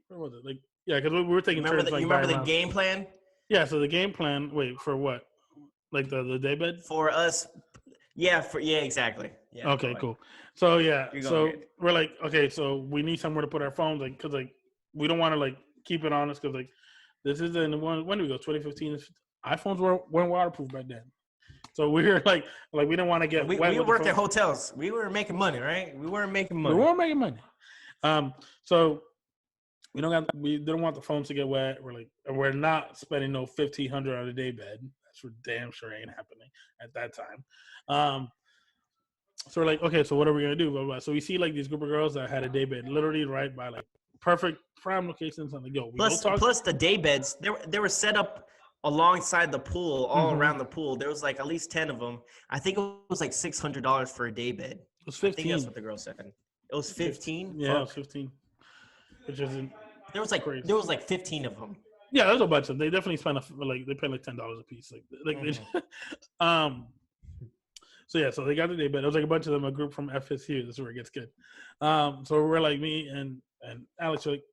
where was it? Yeah, because we were taking turns. You remember the game plan? Yeah, so the game plan. Wait, for what? Like the day bed? For us. Yeah, exactly. Yeah. Okay, cool. So yeah, so we're like, okay, so we need somewhere to put our phones, because we don't want to keep it on us, because this is in when do we go? 2015. iPhones weren't waterproof back then. So we were like we didn't want to get wet. We worked at hotels. We were making money, right? We weren't making money. So we didn't want the phones to get wet. We're not spending no $1,500 on a day bed. That's for damn sure ain't happening at that time. So we're like, okay, so what are we gonna do? Blah, blah, blah. So we see like these group of girls that had a daybed literally right by like perfect prime locations. I'm like, yo, we Plus, go talk. plus the day beds, they were set up alongside the pool, all around the pool. There was like at least 10 of them. I think it was like $600 for a day bed. It was I think 15. that's what the girl said. It was 15. Yeah, it was 15. Which isn't There was like crazy. 15 of them. Yeah, there's a bunch of them. They definitely spent they paid like $10 a piece. So yeah, so they got the day bed. It was like a bunch of them, a group from FSU. This is where it gets good. So we're like me and Alex are like,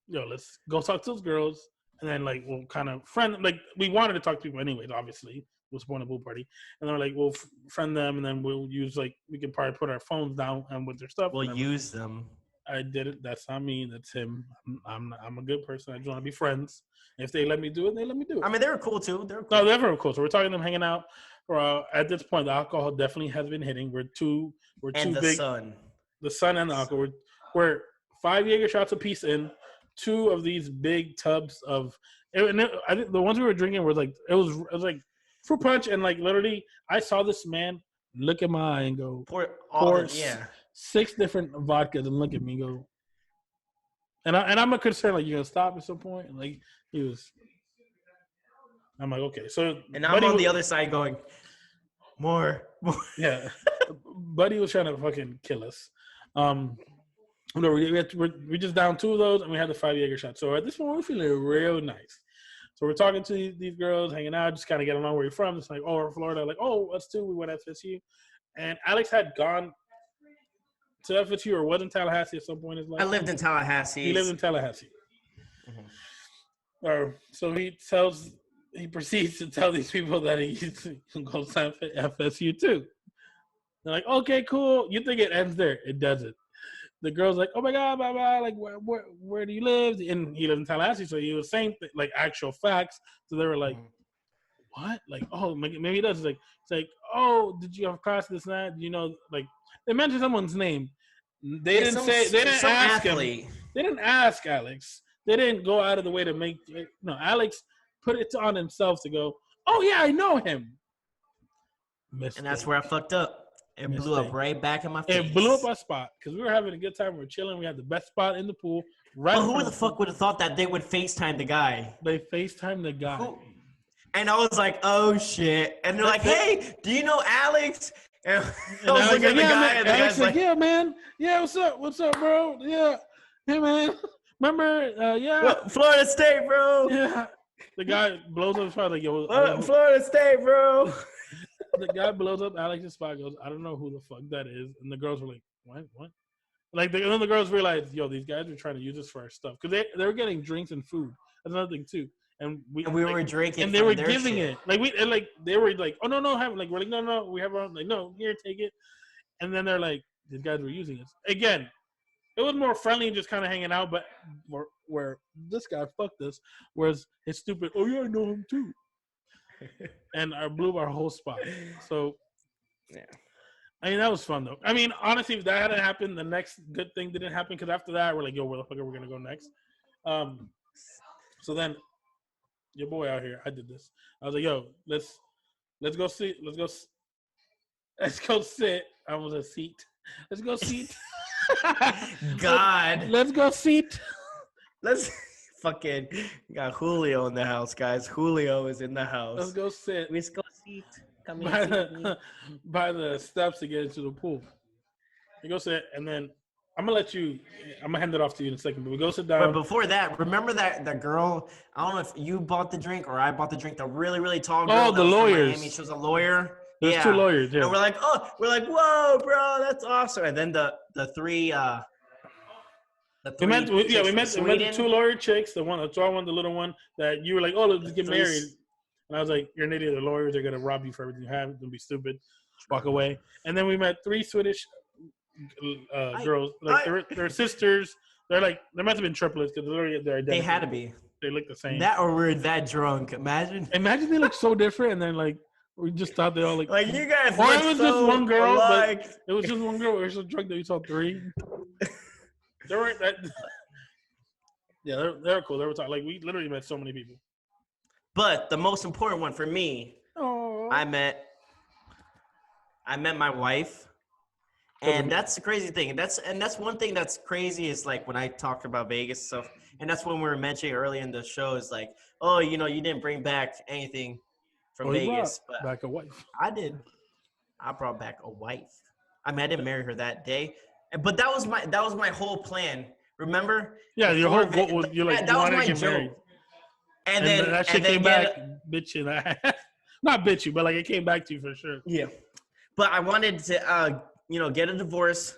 yo, let's go talk to those girls, and then like we'll kind of friend. Like we wanted to talk to people anyways. Obviously, it was born a pool party, and then we're like, we'll friend them, and then we'll use like we can probably put our phones down and with their stuff. We'll use them. I did it. That's not me. That's him. I'm a good person. I just want to be friends. If they let me do it, they let me do it. I mean, they were cool too. They were cool. No, they're very cool. So we're talking to them, hanging out. At this point, the alcohol definitely has been hitting. We're too and the big. sun. The sun and the alcohol. We're 5 Jaeger shots apiece in. 2 of these big tubs of. I think the ones we were drinking were like it was like fruit punch, and like literally, I saw this man look at my eye and go pour 6 different vodkas and look at me and go. And I'm a concern like, you gonna stop at some point? And like he was. I'm like, okay. So and I'm on the other side going, more. Yeah. Buddy was trying to fucking kill us. No, we just down 2 of those and we had the 5 Jaeger shots. So at this point, we're feeling real nice. So we're talking to these girls, hanging out, just kind of getting along. Where you're from? It's like, oh, we're Florida. Like, oh, us too. We went to FSU. And Alex had gone to FSU or was in Tallahassee at some point in his life. I lived in Tallahassee. He lived in Tallahassee. So he proceeds to tell these people that he goes to FSU too. They're like, okay, cool. You think it ends there? It doesn't. The girl's like, oh my God, blah, blah, like, where do you live? And he lives in Tallahassee, so he was saying like actual facts. So they were like, what? Like, oh, maybe he does. It's like, oh, did you have class this and that? You know, like they mentioned someone's name. They didn't ask him. They didn't ask Alex. They didn't go out of the way to make. No, Alex put it on himself to go, oh yeah, I know him. Mistake. And that's where I fucked up. It blew up right back in my face. It blew up our spot because we were having a good time. We were chilling. We had the best spot in the pool. Right. But who the fuck would have thought that they would FaceTime the guy? They FaceTime the guy. And I was like, oh shit. And they're like, hey, do you know Alex? And I was looking at the guy, and the guy's like, yeah, man. Yeah, what's up, bro? Yeah. Hey, man. Remember? Yeah. Florida State, bro. Yeah. The guy blows up his spot like, yo. Florida State, bro. The guy blows up Alex's spot, goes, I don't know who the fuck that is. And the girls were like, what? Like, then the girls realized, yo, these guys are trying to use this for our stuff. Because they were getting drinks and food. That's another thing, too. And we were drinking, and they were giving it. They were like, oh no, have it. Like we're like, no, we have our own. Like, no, here, take it. And then they're like, these guys were using it again. It was more friendly and just kind of hanging out, but where this guy fucked us, whereas his stupid, oh yeah, I know him too, and I blew our whole spot. So yeah, I mean that was fun though. I mean honestly, if that hadn't happened, the next good thing didn't happen because after that we're like, yo, where the fuck are we gonna go next? So then. Your boy out here. I did this. I was like, "Yo, let's go sit. Let's go sit. I was a seat. Let's go seat. God. Let's go seat. Let's fucking got Julio in the house, guys. Julio is in the house. Let's go sit. Let's go seat. Come by the steps to get into the pool. You go sit, and then I'm gonna hand it off to you in a second, but we go sit down. But before that, remember that girl, I don't know if you bought the drink or I bought the drink, the really, really tall girl. Oh, the lawyers. Miami. She was a lawyer. There's 2 lawyers, yeah. And we're like, whoa, bro, that's awesome. And then the three we met the 2 lawyer chicks, the little one that you were like, oh, let's get married. And I was like, you're an idiot. The lawyers are gonna rob you for everything you have. Don't be stupid. Walk away. And then we met 3 Swedish girls, like they're sisters. They must have been triplets because they're identical. They had to be. They look the same. That or we're that drunk. Imagine they look so different, and then like we just thought they all like you guys. Or it was just one girl, but it was just one girl. We were so drunk that we saw 3. They weren't that. Yeah, they're cool. They were talking like we literally met so many people. But the most important one for me I met my wife. And that's the crazy thing. That's one thing that's crazy is like when I talked about Vegas stuff, and that's when we were mentioning earlier in the show is like, oh, you didn't bring back anything from Vegas, but back a wife. I did. I brought back a wife. I mean, I didn't marry her that day, but that was my whole plan. Remember? Yeah, your whole goal was you that was my get married. joke. And then that shit came back, bitch you. Not bitch you, but like it came back to you for sure. Yeah, but I wanted to. Get a divorce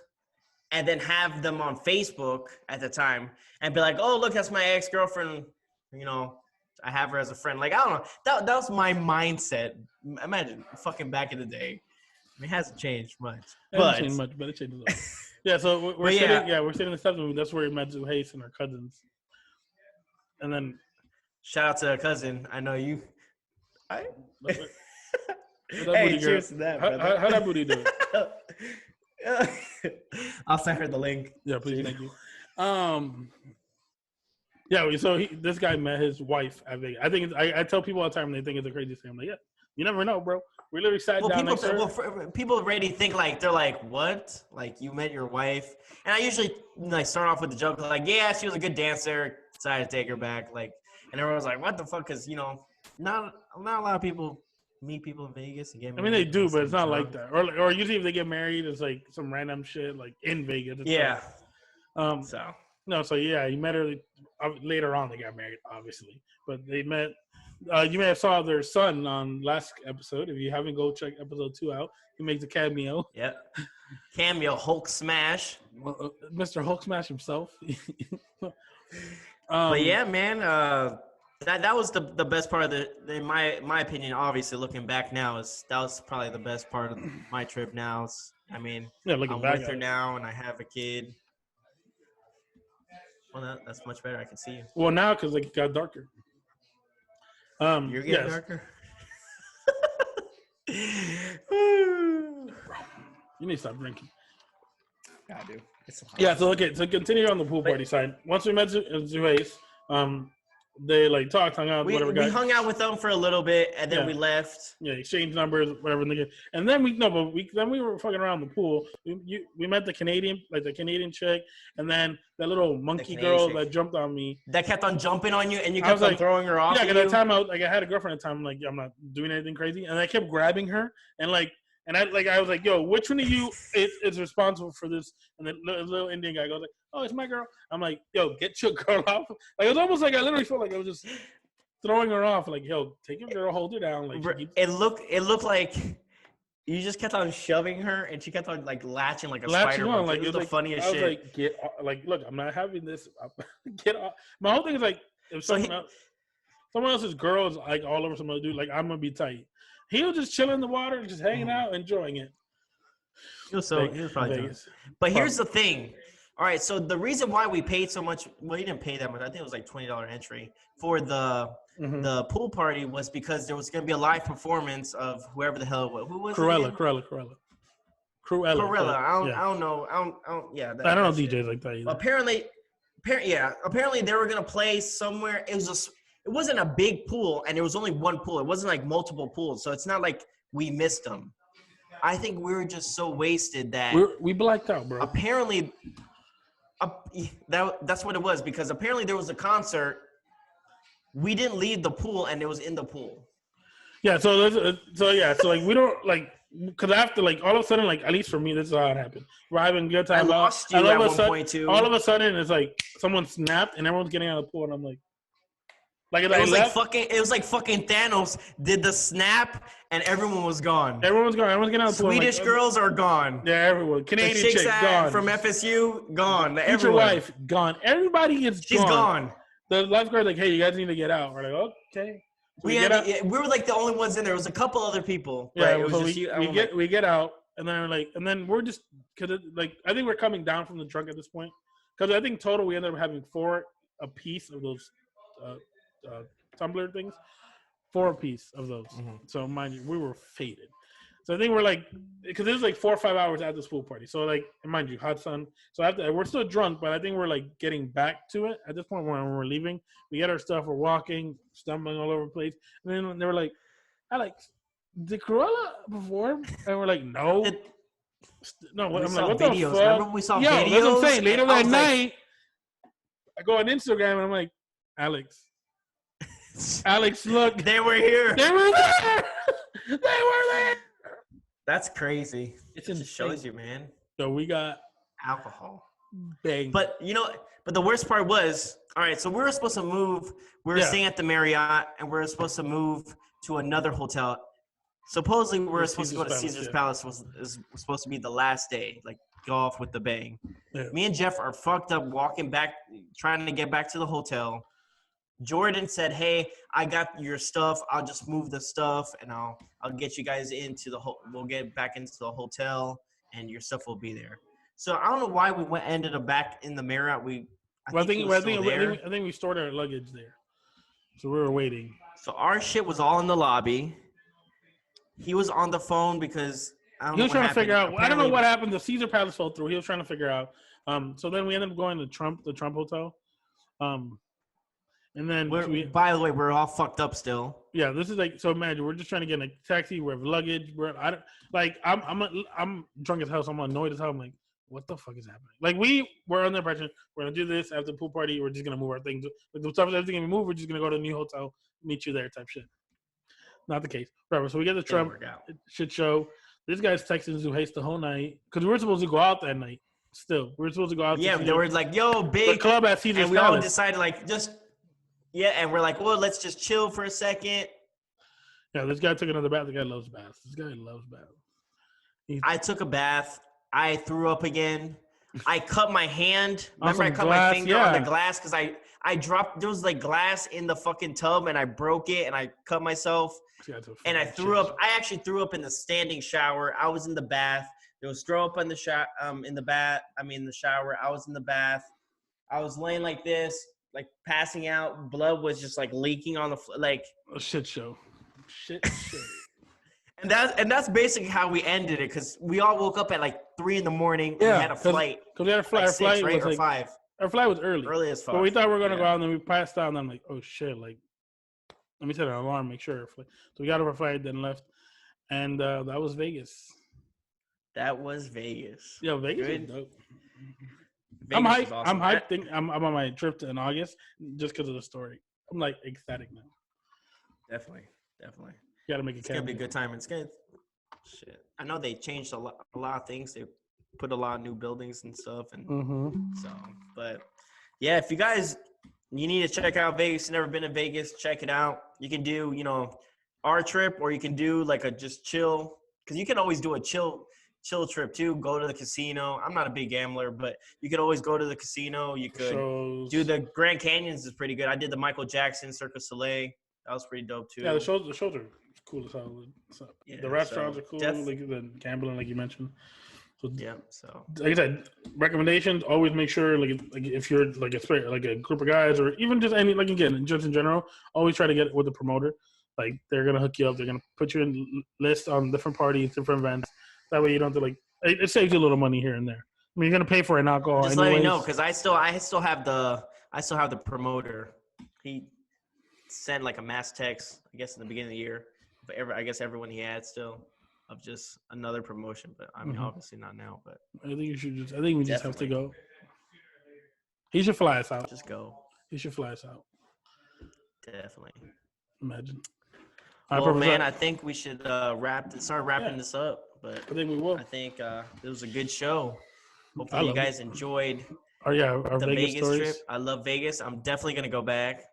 and then have them on Facebook at the time and be like, oh, look, that's my ex-girlfriend. I have her as a friend. Like, I don't know. That was my mindset. Imagine fucking back in the day. I mean, it hasn't changed much. It hasn't changed much, but it changed a lot. Yeah, so we're sitting in the steps room. That's where we met Zuhays and our cousins. And then shout out to a cousin. I know you. Hey, cheers to that, brother. How that booty do it? I'll send her the link. Yeah, please, thank you. Yeah, so this guy met his wife at Vegas. I think I tell people all the time they think it's the craziest thing. I'm like, yeah, you never know, bro. We literally sat down next to her. People already think they're like, what? Like you met your wife? And I usually start off with the joke like, yeah, she was a good dancer. Decided to take her back. Like, and everyone's like, what the fuck? Because not a lot of people meet people in Vegas and get married. I mean, they do, but it's not like that. Or usually if they get married, it's like some random shit like in Vegas. Yeah. So yeah, you met her later on. They got married, obviously, but they met. You may have saw their son on last episode. If you haven't, go check episode 2 out. He makes a cameo. Yep. Cameo Hulk smash. Mr. Hulk smash himself. But yeah, man. That was the best part of in my opinion. Obviously, looking back now, that was probably the best part of my trip. Now, I'm with her now, and I have a kid. Well, that's much better. I can see you. Well, now because it got darker. You're getting darker. You need to stop drinking. I do. Yeah. So okay. So continue on the pool party side. Once we met Zuhays, they hung out. We hung out with them for a little bit, and then we left. Yeah, exchanged numbers, whatever. And then we were fucking around the pool. We met the Canadian chick, and then that little monkey girl that jumped on me. That kept on jumping on you, and you kept on throwing her off. Yeah, because at that time I had a girlfriend at the time. I'm not doing anything crazy, and I kept grabbing her, and I was like, yo, which one of you is responsible for this? And then the little Indian guy goes like, oh, it's my girl. I'm like, yo, get your girl off. Like, it was almost like I literally felt like I was just throwing her off. Like, yo, take your girl, hold her down. Like, it looked like you just kept on shoving her, and she kept on latching like a spider. On. It was the funniest shit. I was like, look, I'm not having this. Get off. My whole thing is like, if someone else's girl is like all over some other dude, like I'm gonna be tight. He was just chilling in the water, just hanging out, enjoying it. He was probably drunk. But here's the thing. All right, so the reason why we paid so much, well, you didn't pay that much. I think it was like $20 entry for the pool party was because there was going to be a live performance of whoever the hell it was. Who was it? Cruella. I don't know. I don't know DJs like that either. Apparently they were going to play somewhere. It wasn't a big pool, and there was only one pool. It wasn't like multiple pools, so it's not like we missed them. I think we were just so wasted that we blacked out, bro. Apparently, that's what it was because apparently there was a concert. We didn't leave the pool, and it was in the pool. Yeah, so we don't like because after all of a sudden at least for me this is how it happened. We're having a good time. I lost you at one point too. All of a sudden it's like someone snapped and everyone's getting out of the pool, and I'm like. It was like fucking Thanos did the snap and everyone was gone. Everyone's gone. Everyone's getting out of the pool. Swedish girls are gone. Yeah, everyone. Canadian chick gone. From FSU gone. Future wife gone. Everybody is gone. She's gone. The lifeguard's like, hey, you guys need to get out. We're like, okay. So we were like the only ones in there. It was a couple other people. Yeah, it was just you. We get out and then we're just because I think we're coming down from the drunk at this point because I think total we ended up having 4 a piece of those. Tumbler things, 4 a piece of those. Mm-hmm. So mind you, we were faded. So I think we're because it was 4 or 5 hours at this pool party. So mind you, hot sun. So we're still drunk, but I think we're getting back to it at this point when we're leaving. We get our stuff, we're walking, stumbling all over the place, and then they were like, Alex, did Cruella perform? And we're like, no. No, We I'm saw like, what videos. the fuck? Remember we saw videos? That's what I'm saying. Later that I was night, I go on Instagram and I'm like, Alex, look. They were here. They were there. They were there. That's crazy. It just shows you, man. So we got alcohol. Bang. But, but the worst part was, all right, so we were supposed to move. We were staying at the Marriott, and we were supposed to move to another hotel. Supposedly, we were supposed to go to Caesar's Palace. Was supposed to be the last day, like go off with the bang. Yeah. Me and Jeff are fucked up walking back, trying to get back to the hotel. Jordan said, "Hey, I got your stuff. I'll just move the stuff, and I'll get you guys into we'll get back into the hotel, and your stuff will be there." So I don't know why we ended up back in the Marriott. I think we stored our luggage there, so we were waiting. So our shit was all in the lobby. He was on the phone because he was trying to figure out. Apparently, I don't know what happened. The Caesar Palace fell through. He was trying to figure out. So then we ended up going to the Trump Hotel. And then by the way, we're all fucked up still. Yeah, this is like, so imagine we're just trying to get in a taxi. We have luggage. I'm drunk as hell. So I'm annoyed as hell. I'm like, what the fuck is happening? Like we were under the impression we're gonna do this after the pool party. We're just gonna move our things. Like the stuff everything gonna move. We're just gonna go to a new hotel, meet you there, type shit. Not the case. Whatever. So we get the Trump shit show. This guy's texting Zuhays the whole night because we were supposed to go out that night. Still, we were supposed to go out. Yeah, they were like, "Yo, big the club at Caesar's and we Palace." All decided like just. Yeah, and we're like, well, let's just chill for a second. Yeah, this guy took another bath. The guy loves baths. I took a bath. I threw up again. I cut my hand. Remember, I cut my finger on the glass because I dropped. There was like glass in the fucking tub, and I broke it, and I cut myself. And I threw up. I actually threw up in the standing shower. I was in the bath. There was throw up in the shower. The shower. I was in the bath. I was laying like this. Like passing out, blood was just like leaking on the like a shit show. and that's basically how we ended it because we all woke up at like 3 a.m. We had a flight. Because we had a flight. Like our flight was like 5. Our flight was early as fuck. But we thought we were gonna go out, and then we passed out, and I'm like, oh shit! Like, let me set an alarm, make sure. So we got off our flight, then left, and that was Vegas. That was Vegas. Yeah, Vegas was dope. I'm hyped. Awesome. I'm hyped. I'm on my trip in August just because of the story. I'm like ecstatic now. Definitely. You gotta make it's gonna be a good time. It's gonna. Shit. I know they changed a lot of things. They put a lot of new buildings and stuff, and so. But yeah, if you guys need to check out Vegas, never been to Vegas, check it out. You can do our trip, or you can do like a just chill because you can always do a chill trip too. Go to the casino. I'm not a big gambler, but you could always go to the casino. You could do the Grand Canyons is pretty good. I did the Michael Jackson Cirque du Soleil. That was pretty dope too. Yeah, the shows are cool as hell. So, the restaurants are cool. Like the gambling, like you mentioned. So, yeah. So like I said, recommendations. Always make sure like if you're like a group of guys or even just any just in general, always try to get it with the promoter. Like they're gonna hook you up. They're gonna put you in lists on different parties, different events. That way you don't have to it saves you a little money here and there. I mean, you're gonna pay for an alcohol. Just let me know because I still have the promoter. He sent like a mass text, I guess, in the beginning of the year. But everyone he had still of just another promotion. But I mean, obviously not now. But I think you should just. I think we just have to go. He should fly us out. Just go. He should fly us out. Definitely. Imagine. Well, man, I think we should start wrapping this up. But I think we will. I think it was a good show. Hopefully you guys enjoyed our the Vegas trip. I love Vegas. I'm definitely gonna go back.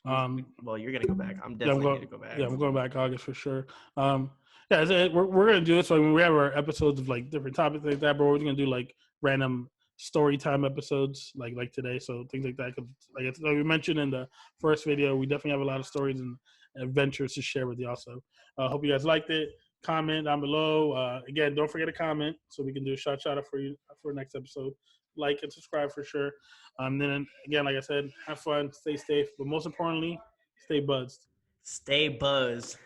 Well, you're gonna go back. I'm definitely gonna go back. Yeah, I'm going back August for sure. We're gonna do this. So we have our episodes of like different topics like that, but we're gonna do like random story time episodes like today. So things like that. Cause like we mentioned in the first video, we definitely have a lot of stories and adventures to share with y'all. So hope you guys liked it. Comment down below. Again, don't forget to comment so we can do a shout out for you for next episode. Like and subscribe for sure. Then again, like I said, have fun, stay safe, but most importantly, stay buzzed. Stay buzzed.